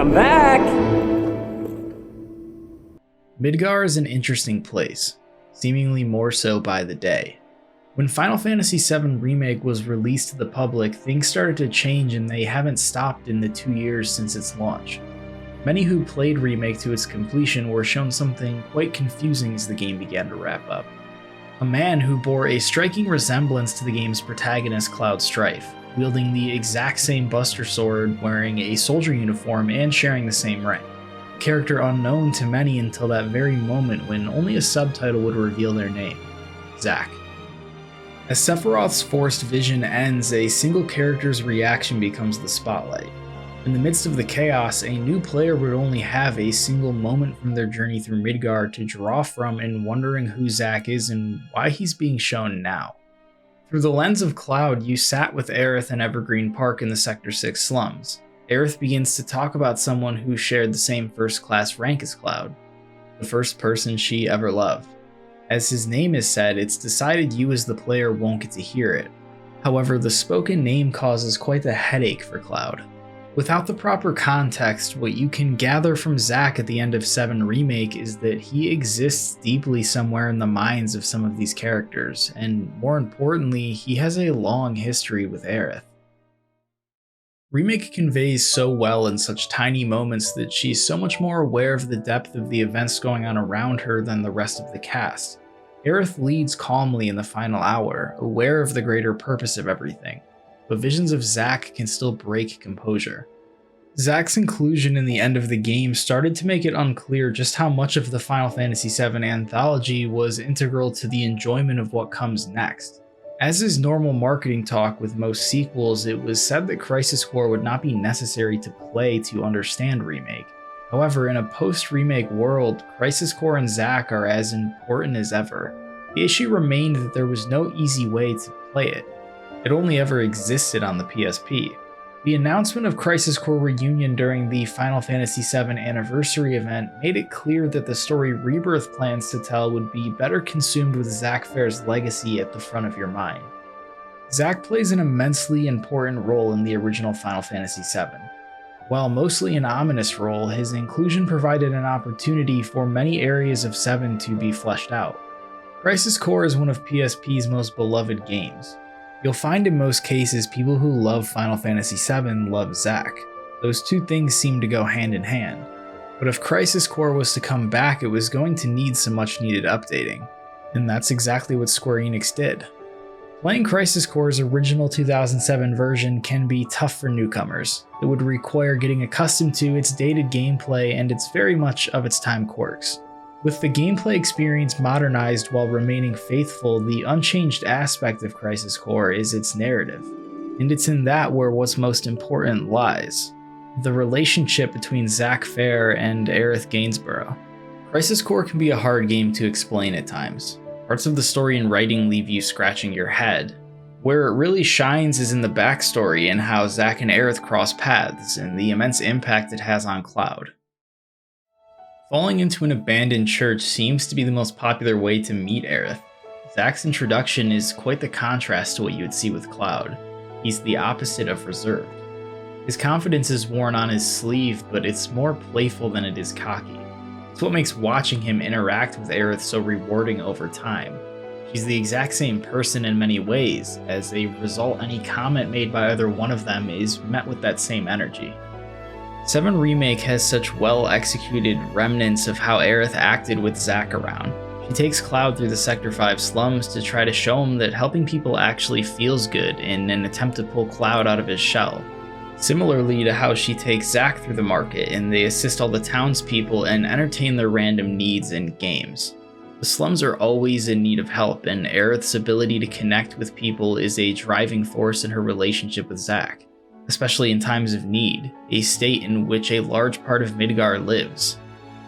I'm back! Midgar is an interesting place, seemingly more so by the day. When Final Fantasy VII Remake was released to the public, things started to change and they haven't stopped in the 2 years since its launch. Many who played Remake to its completion were shown something quite confusing as the game began to wrap up. A man who bore a striking resemblance to the game's protagonist Cloud Strife, wielding the exact same Buster Sword, wearing a soldier uniform, and sharing the same rank. A character unknown to many until that very moment when only a subtitle would reveal their name, Zack. As Sephiroth's forced vision ends, a single character's reaction becomes the spotlight. In the midst of the chaos, a new player would only have a single moment from their journey through Midgar to draw from in wondering who Zack is and why he's being shown now. Through the lens of Cloud, you sat with Aerith in Evergreen Park in the Sector 6 slums. Aerith begins to talk about someone who shared the same first-class rank as Cloud, the first person she ever loved. As his name is said, it's decided you as the player won't get to hear it. However, the spoken name causes quite the headache for Cloud. Without the proper context, what you can gather from Zack at the end of 7 Remake is that he exists deeply somewhere in the minds of some of these characters, and more importantly, he has a long history with Aerith. Remake conveys so well in such tiny moments that she's so much more aware of the depth of the events going on around her than the rest of the cast. Aerith leads calmly in the final hour, aware of the greater purpose of everything, but visions of Zack can still break composure. Zack's inclusion in the end of the game started to make it unclear just how much of the Final Fantasy VII anthology was integral to the enjoyment of what comes next. As is normal marketing talk with most sequels, it was said that Crisis Core would not be necessary to play to understand Remake. However, in a post-Remake world, Crisis Core and Zack are as important as ever. The issue remained that there was no easy way to play it. It only ever existed on the PSP. The announcement of Crisis Core Reunion during the Final Fantasy VII Anniversary event made it clear that the story Rebirth plans to tell would be better consumed with Zack Fair's legacy at the front of your mind. Zack plays an immensely important role in the original Final Fantasy VII. While mostly an ominous role, his inclusion provided an opportunity for many areas of 7 to be fleshed out. Crisis Core is one of PSP's most beloved games. You'll find in most cases people who love Final Fantasy VII love Zack. Those two things seem to go hand in hand. But if Crisis Core was to come back, it was going to need some much needed updating. And that's exactly what Square Enix did. Playing Crisis Core's original 2007 version can be tough for newcomers. It would require getting accustomed to its dated gameplay and its very much of its time quirks. With the gameplay experience modernized while remaining faithful, the unchanged aspect of Crisis Core is its narrative. And it's in that where what's most important lies. The relationship between Zack Fair and Aerith Gainsborough. Crisis Core can be a hard game to explain at times. Parts of the story and writing leave you scratching your head. Where it really shines is in the backstory and how Zack and Aerith cross paths, and the immense impact it has on Cloud. Falling into an abandoned church seems to be the most popular way to meet Aerith. Zack's introduction is quite the contrast to what you would see with Cloud. He's the opposite of reserved. His confidence is worn on his sleeve, but it's more playful than it is cocky. It's what makes watching him interact with Aerith so rewarding over time. She's the exact same person in many ways. As a result, any comment made by either one of them is met with that same energy. 7 Remake has such well-executed remnants of how Aerith acted with Zack around. She takes Cloud through the Sector 5 slums to try to show him that helping people actually feels good in an attempt to pull Cloud out of his shell. Similarly to how she takes Zack through the market and they assist all the townspeople and entertain their random needs in games. The slums are always in need of help, and Aerith's ability to connect with people is a driving force in her relationship with Zack. Especially in times of need, a state in which a large part of Midgar lives.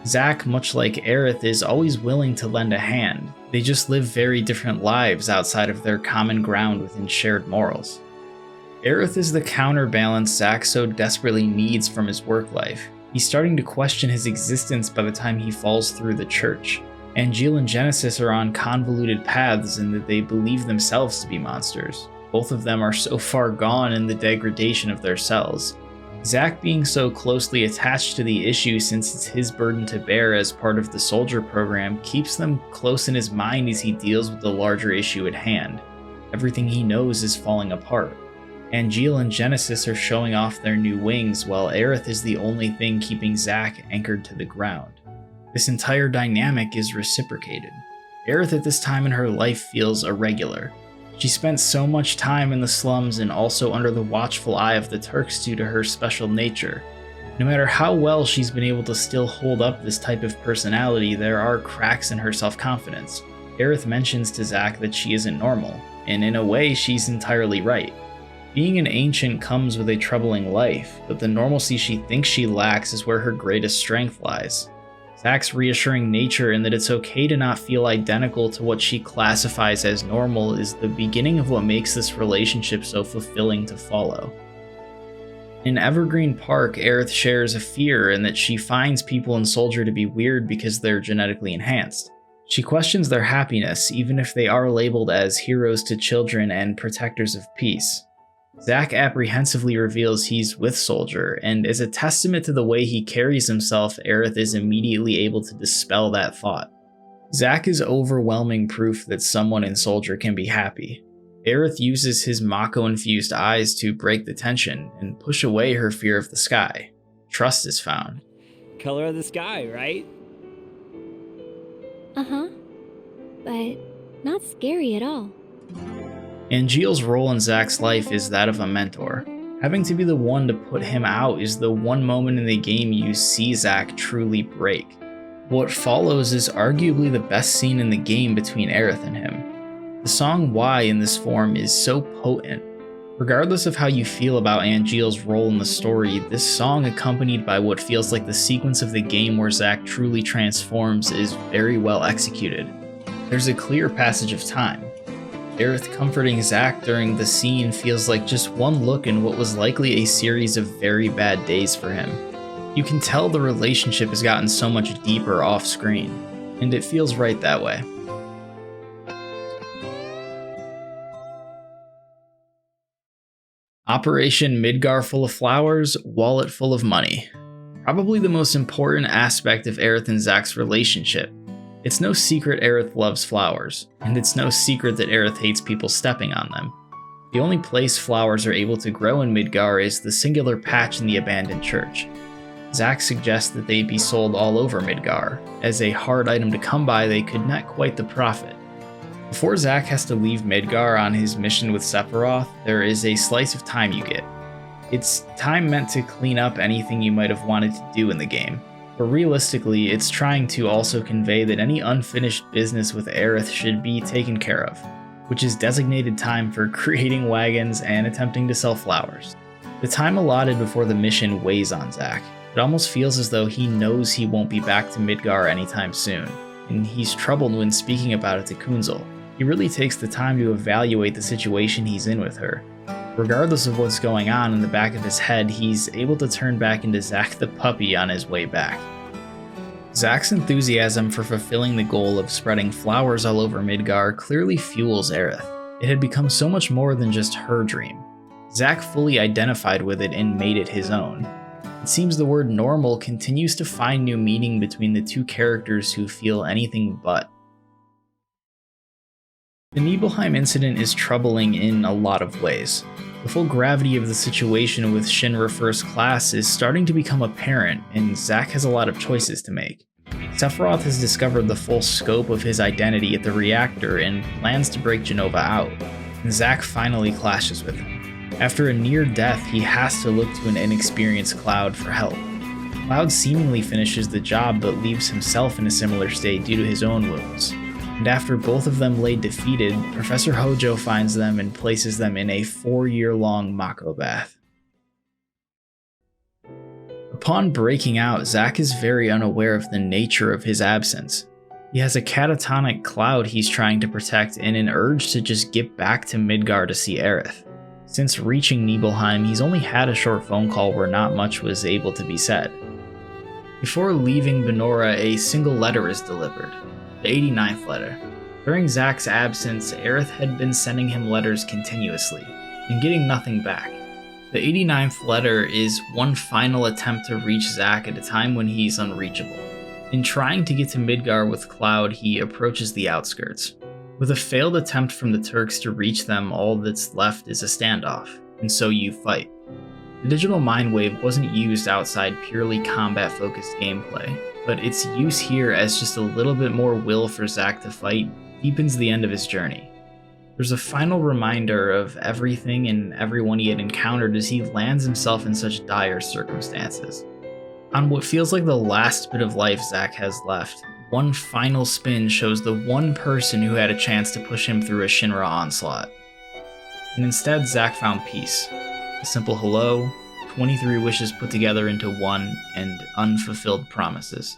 Zack, much like Aerith, is always willing to lend a hand. They just live very different lives outside of their common ground within shared morals. Aerith is the counterbalance Zack so desperately needs from his work life. He's starting to question his existence by the time he falls through the church. Angeal and Genesis are on convoluted paths in that they believe themselves to be monsters. Both of them are so far gone in the degradation of their cells. Zack being so closely attached to the issue since it's his burden to bear as part of the soldier program keeps them close in his mind as he deals with the larger issue at hand. Everything he knows is falling apart. Angeal and Genesis are showing off their new wings while Aerith is the only thing keeping Zack anchored to the ground. This entire dynamic is reciprocated. Aerith at this time in her life feels irregular. She spent so much time in the slums and also under the watchful eye of the Turks due to her special nature. No matter how well she's been able to still hold up this type of personality, there are cracks in her self-confidence. Aerith mentions to Zack that she isn't normal, and in a way she's entirely right. Being an ancient comes with a troubling life, but the normalcy she thinks she lacks is where her greatest strength lies. Zack's reassuring nature and that it's okay to not feel identical to what she classifies as normal is the beginning of what makes this relationship so fulfilling to follow. In Evergreen Park, Aerith shares a fear in that she finds people in Soldier to be weird because they're genetically enhanced. She questions their happiness, even if they are labeled as heroes to children and protectors of peace. Zack apprehensively reveals he's with Soldier, and as a testament to the way he carries himself, Aerith is immediately able to dispel that thought. Zack is overwhelming proof that someone in Soldier can be happy. Aerith uses his Mako-infused eyes to break the tension and push away her fear of the sky. Trust is found. Color of the sky, right? Uh-huh. But not scary at all. Angeal's role in Zack's life is that of a mentor. Having to be the one to put him out is the one moment in the game you see Zack truly break. What follows is arguably the best scene in the game between Aerith and him. The song Why in this form is so potent. Regardless of how you feel about Angeal's role in the story, this song accompanied by what feels like the sequence of the game where Zack truly transforms is very well executed. There's a clear passage of time. Aerith comforting Zack during the scene feels like just one look in what was likely a series of very bad days for him. You can tell the relationship has gotten so much deeper off screen, and it feels right that way. Operation Midgar full of flowers, wallet full of money. Probably the most important aspect of Aerith and Zack's relationship. It's no secret Aerith loves flowers, and it's no secret that Aerith hates people stepping on them. The only place flowers are able to grow in Midgar is the singular patch in the abandoned church. Zack suggests that they be sold all over Midgar. As a hard item to come by, they could net quite the profit. Before Zack has to leave Midgar on his mission with Sephiroth, there is a slice of time you get. It's time meant to clean up anything you might have wanted to do in the game. But realistically, it's trying to also convey that any unfinished business with Aerith should be taken care of, which is designated time for creating wagons and attempting to sell flowers. The time allotted before the mission weighs on Zack. It almost feels as though he knows he won't be back to Midgar anytime soon, and he's troubled when speaking about it to Kunzel. He really takes the time to evaluate the situation he's in with her. Regardless of what's going on in the back of his head, he's able to turn back into Zack the puppy on his way back. Zack's enthusiasm for fulfilling the goal of spreading flowers all over Midgar clearly fuels Aerith. It had become so much more than just her dream. Zack fully identified with it and made it his own. It seems the word normal continues to find new meaning between the two characters who feel anything but. The Nibelheim incident is troubling in a lot of ways. The full gravity of the situation with Shinra First Class is starting to become apparent, and Zack has a lot of choices to make. Sephiroth has discovered the full scope of his identity at the reactor and plans to break Jenova out, and Zack finally clashes with him. After a near death, he has to look to an inexperienced Cloud for help. Cloud seemingly finishes the job but leaves himself in a similar state due to his own wounds. And after both of them lay defeated, Professor Hojo finds them and places them in a 4-year-long Mako bath. Upon breaking out, Zack is very unaware of the nature of his absence. He has a catatonic Cloud he's trying to protect and an urge to just get back to Midgar to see Aerith. Since reaching Nibelheim, he's only had a short phone call where not much was able to be said. Before leaving Benora, a single letter is delivered. The 89th letter. During Zack's absence, Aerith had been sending him letters continuously, and getting nothing back. The 89th letter is one final attempt to reach Zack at a time when he's unreachable. In trying to get to Midgar with Cloud, he approaches the outskirts. With a failed attempt from the Turks to reach them, all that's left is a standoff, and so you fight. The digital mind wave wasn't used outside purely combat-focused gameplay, but its use here as just a little bit more will for Zack to fight deepens the end of his journey. There's a final reminder of everything and everyone he had encountered as he lands himself in such dire circumstances. On what feels like the last bit of life Zack has left, one final spin shows the one person who had a chance to push him through a Shinra onslaught. And instead, Zack found peace. A simple hello, 23 wishes put together into one, and unfulfilled promises.